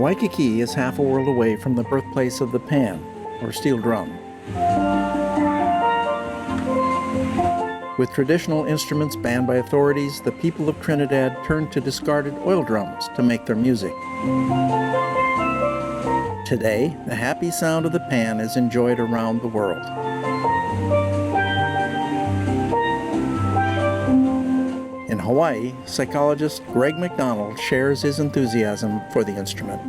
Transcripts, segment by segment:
Waikiki is half a world away from the birthplace of the pan, or steel drum. With traditional instruments banned by authorities, the people of Trinidad turned to discarded oil drums to make their music. Today, the happy sound of the pan is enjoyed around the world. In Hawaii, psychologist Greg MacDonald shares his enthusiasm for the instrument.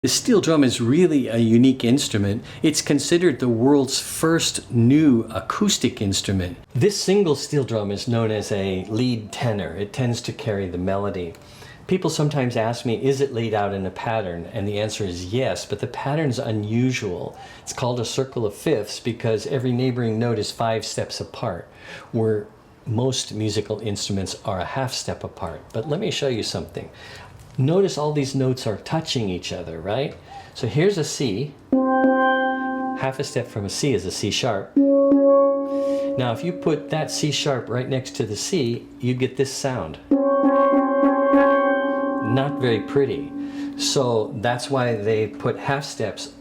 The steel drum is really a unique instrument. It's considered the world's first new acoustic instrument. This single steel drum is known as a lead tenor. It tends to carry the melody. People sometimes ask me, is it laid out in a pattern? And the answer is yes, but the pattern's unusual. It's called a circle of fifths because every neighboring note is 5 steps apart, where most musical instruments are a half step apart. But let me show you something. Notice all these notes are touching each other, right? So here's a C. Half a step from a C is a C sharp. Now if you put that C sharp right next to the C, you get this sound. Not very pretty. So that's why they put half steps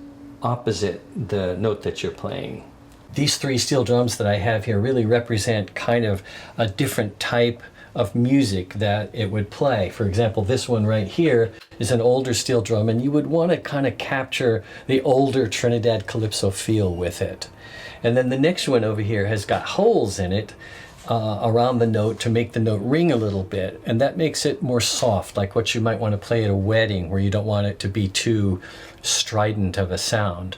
opposite the note that you're playing. These 3 steel drums that I have here really represent kind of a different type of music that it would play. For example, this one right here is an older steel drum, and you would want to kind of capture the older Trinidad Calypso feel with it. And then the next one over here has got holes in it around the note to make the note ring a little bit, and that makes it more soft, like what you might want to play at a wedding where you don't want it to be too strident of a sound.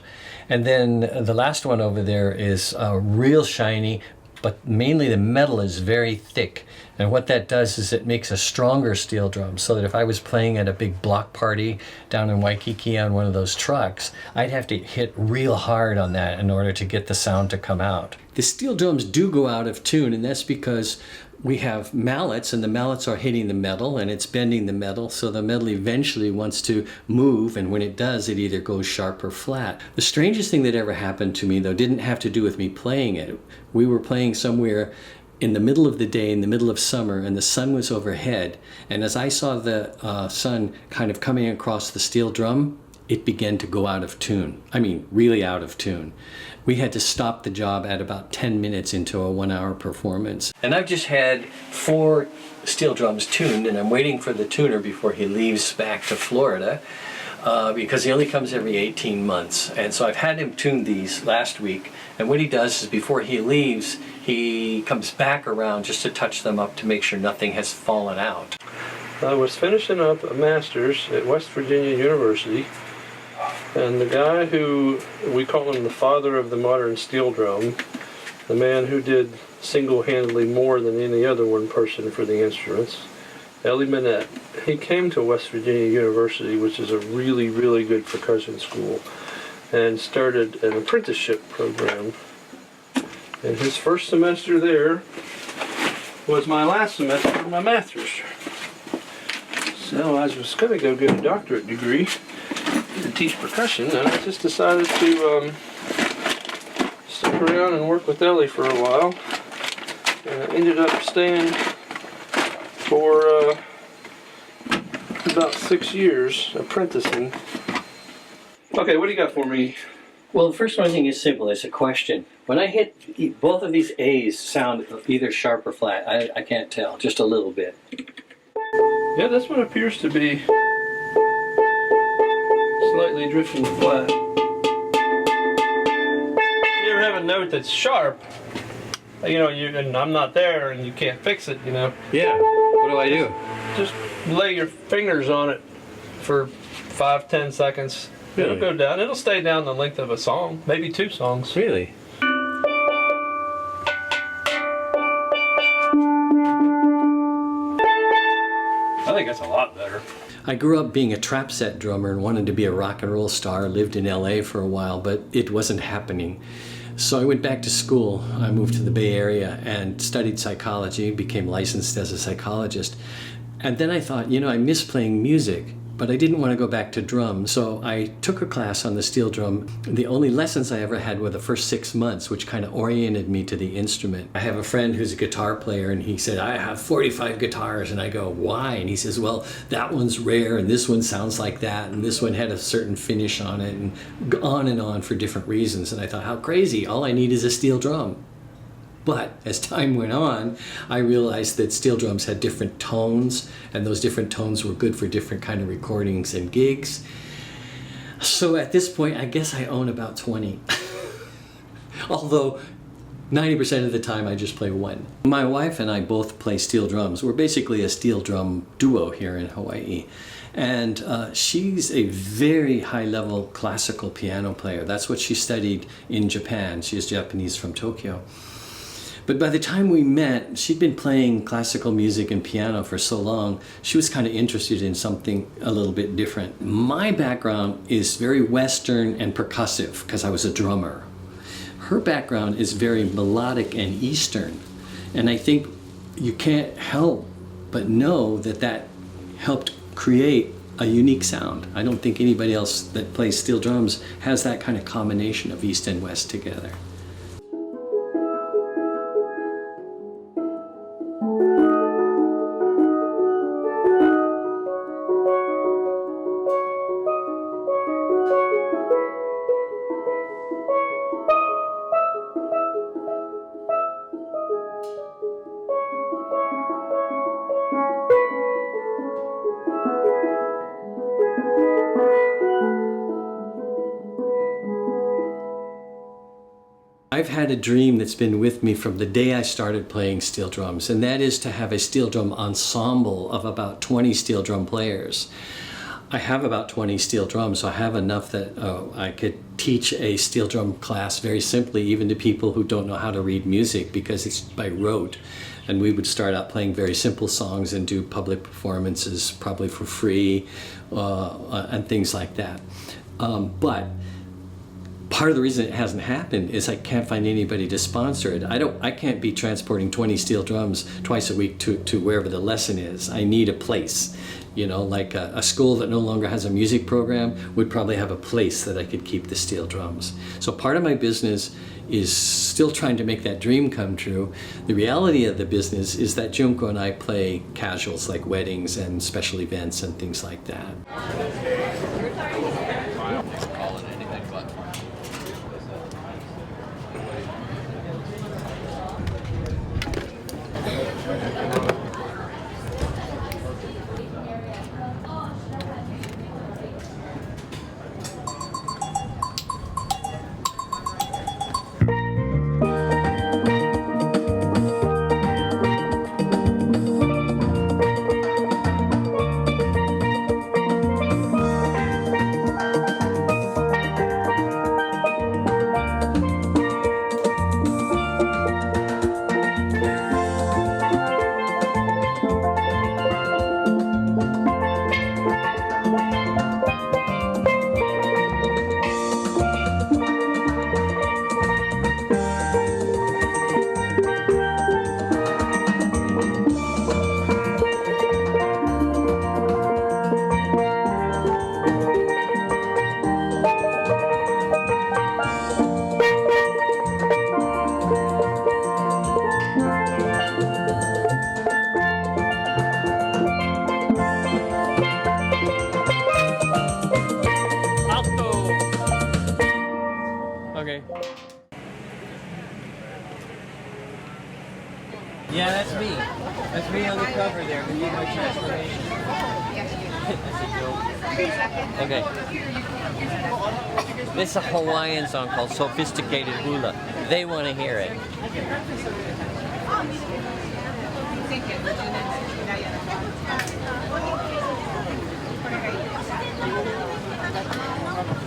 And then the last one over there is real shiny, but mainly the metal is very thick. And what that does is it makes a stronger steel drum, so that if I was playing at a big block party down in Waikiki on one of those trucks, I'd have to hit real hard on that in order to get the sound to come out. The steel drums do go out of tune, and that's because we have mallets, and the mallets are hitting the metal, and it's bending the metal, so the metal eventually wants to move, and when it does, it either goes sharp or flat. The strangest thing that ever happened to me, though, didn't have to do with me playing it. We were playing somewhere in the middle of the day, in the middle of summer, and the sun was overhead, and as I saw the sun kind of coming across the steel drum, it began to go out of tune. I mean, really out of tune. We had to stop the job at about 10 minutes into a 1-hour performance. And I've just had 4 steel drums tuned, and I'm waiting for the tuner before he leaves back to Florida, because he only comes every 18 months. And so I've had him tune these last week, and what he does is before he leaves, he comes back around just to touch them up to make sure nothing has fallen out. I was finishing up a master's at West Virginia University, and the guy who, we call him the father of the modern steel drum, the man who did single-handedly more than any other one person for the instruments, Ellie Minette, he came to West Virginia University, which is a really, really good percussion school, and started an apprenticeship program. And his first semester there was my last semester of my master's. So I was going to go get a doctorate degree to teach percussion, and I just decided to stick around and work with Ellie for a while. And I ended up staying for about 6 years apprenticing. Okay, what do you got for me? Well, the first one thing is simple. It's a question. When I hit both of these A's sound either sharp or flat. I can't tell, just a little bit. Yeah, this one appears to be slightly drifting flat. You ever have a note that's sharp, you know, and I'm not there and you can't fix it, you know? Yeah. What do I do? Just lay your fingers on it for 5-10 seconds. Really? It'll go down. It'll stay down the length of a song, maybe 2 songs. Really? I think that's a lot better. I grew up being a trap set drummer and wanted to be a rock and roll star. Lived in LA for a while, but it wasn't happening. So I went back to school. I moved to the Bay Area and studied psychology, became licensed as a psychologist. And then I thought, you know, I miss playing music. But I didn't want to go back to drums, so I took a class on the steel drum. The only lessons I ever had were the first 6 months, which kind of oriented me to the instrument. I have a friend who's a guitar player, and he said, I have 45 guitars, and I go, why? And he says, well, that one's rare, and this one sounds like that, and this one had a certain finish on it, and on for different reasons. And I thought, how crazy, all I need is a steel drum. But as time went on, I realized that steel drums had different tones, and those different tones were good for different kind of recordings and gigs. So at this point, I guess I own about 20. Although 90% of the time I just play one. My wife and I both play steel drums. We're basically a steel drum duo here in Hawaii. And she's a very high-level classical piano player. That's what she studied in Japan. She is Japanese from Tokyo. But by the time we met, she'd been playing classical music and piano for so long, she was kind of interested in something a little bit different. My background is very Western and percussive because I was a drummer. Her background is very melodic and Eastern. And I think you can't help but know that that helped create a unique sound. I don't think anybody else that plays steel drums has that kind of combination of East and West together. I've had a dream that's been with me from the day I started playing steel drums, and that is to have a steel drum ensemble of about 20 steel drum players. I have about 20 steel drums, so I have enough that I could teach a steel drum class very simply, even to people who don't know how to read music, because it's by rote. And we would start out playing very simple songs and do public performances, probably for free, and things like that. But part of the reason it hasn't happened is I can't find anybody to sponsor it. I can't be transporting 20 steel drums twice a week to wherever the lesson is. I need a place. You know, like a school that no longer has a music program would probably have a place that I could keep the steel drums. So part of my business is still trying to make that dream come true. The reality of the business is that Junko and I play casuals like weddings and special events and things like that. Okay. Yeah, that's me. That's me on the cover there. We need my transformation. That's a joke. Okay. This is a Hawaiian song called Sophisticated Hula. They want to hear it.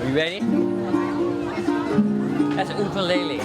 Are you ready? That's a ukulele.